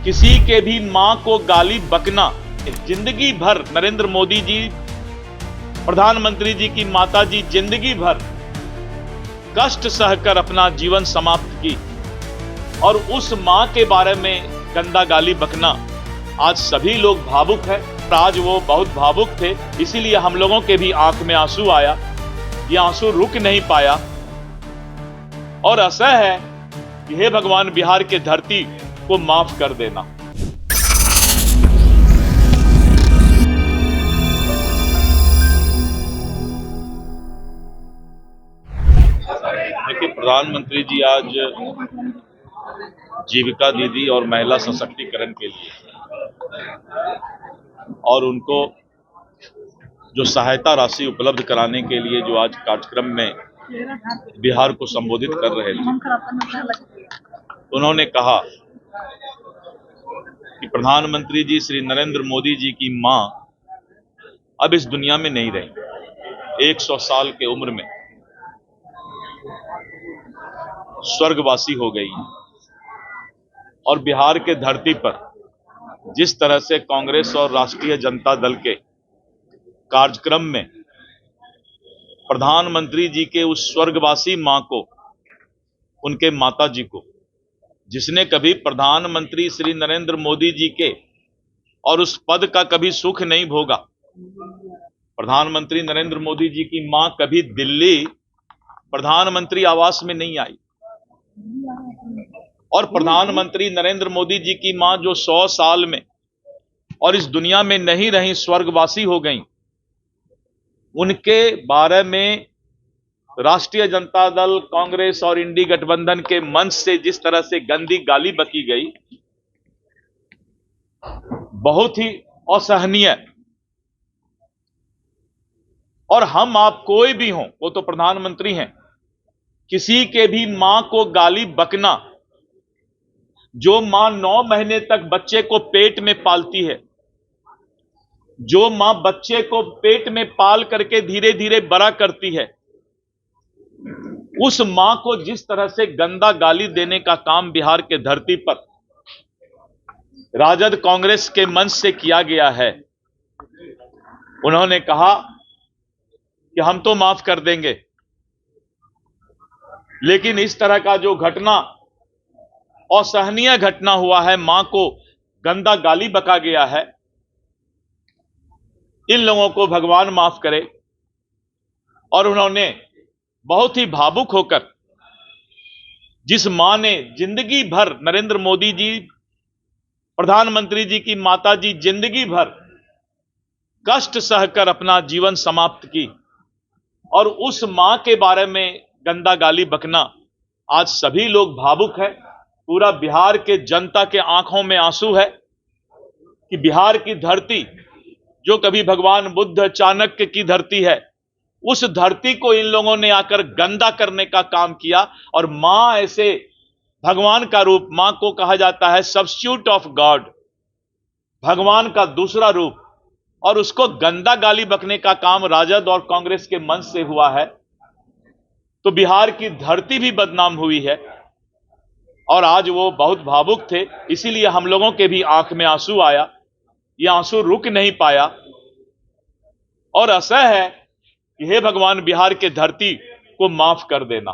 किसी के भी मां को गाली बकना, जिंदगी भर नरेंद्र मोदी जी, प्रधानमंत्री जी की माता जी जिंदगी भर कष्ट सहकर अपना जीवन समाप्त की और उस मां के बारे में गंदा गाली बकना, आज सभी लोग भावुक हैं। आज वो बहुत भावुक थे, इसीलिए हम लोगों के भी आंख में आंसू आया, ये आंसू रुक नहीं पाया और असह है कि हे भगवान, बिहार के धरती को माफ कर देना। देखिए, प्रधानमंत्री जी आज जीविका दीदी और महिला सशक्तिकरण के लिए और उनको जो सहायता राशि उपलब्ध कराने के लिए जो आज कार्यक्रम में बिहार को संबोधित कर रहे थे, उन्होंने कहा कि प्रधानमंत्री जी श्री नरेंद्र मोदी जी की मां अब इस दुनिया में नहीं रही, 100 साल के उम्र में स्वर्गवासी हो गई और बिहार के धरती पर जिस तरह से कांग्रेस और राष्ट्रीय जनता दल के कार्यक्रम में प्रधानमंत्री जी के उस स्वर्गवासी मां को, उनके माता जी को, जिसने कभी प्रधानमंत्री श्री नरेंद्र मोदी जी के और उस पद का कभी सुख नहीं भोगा। प्रधानमंत्री नरेंद्र मोदी जी की मां कभी दिल्ली प्रधानमंत्री आवास में नहीं आई और प्रधानमंत्री नरेंद्र मोदी जी की मां जो 100 साल में और इस दुनिया में नहीं रही, स्वर्गवासी हो गई, उनके बारे में राष्ट्रीय जनता दल, कांग्रेस और इंडी गठबंधन के मंच से जिस तरह से गंदी गाली बकी गई, बहुत ही असहनीय। और हम आप कोई भी हों, वो तो प्रधानमंत्री हैं, किसी के भी मां को गाली बकना, जो मां 9 महीने तक बच्चे को पेट में पालती है, जो मां बच्चे को पेट में पाल करके धीरे धीरे बड़ा करती है, उस मां को जिस तरह से गंदा गाली देने का काम बिहार के धरती पर राजद कांग्रेस के मंच से किया गया है। उन्होंने कहा कि हम तो माफ कर देंगे, लेकिन इस तरह का जो घटना, असहनीय घटना हुआ है, मां को गंदा गाली बका गया है, इन लोगों को भगवान माफ करे। और उन्होंने बहुत ही भावुक होकर, जिस मां ने जिंदगी भर, नरेंद्र मोदी जी, प्रधानमंत्री जी की माता जी जिंदगी भर कष्ट सहकर अपना जीवन समाप्त की और उस मां के बारे में गंदा गाली बकना, आज सभी लोग भावुक हैं। पूरा बिहार के जनता के आंखों में आंसू है कि बिहार की धरती, जो कभी भगवान बुद्ध, चाणक्य की धरती है, उस धरती को इन लोगों ने आकर गंदा करने का काम किया। और मां ऐसे भगवान का रूप, मां को कहा जाता है सब्स्टिट्यूट ऑफ गॉड, भगवान का दूसरा रूप, और उसको गंदा गाली बकने का काम राजद और कांग्रेस के मंच से हुआ है, तो बिहार की धरती भी बदनाम हुई है। और आज वो बहुत भावुक थे, इसीलिए हम लोगों के भी आंख में आंसू आया, ये आंसू रुक नहीं पाया और असह है कि हे भगवान, बिहार के धरती को माफ कर देना।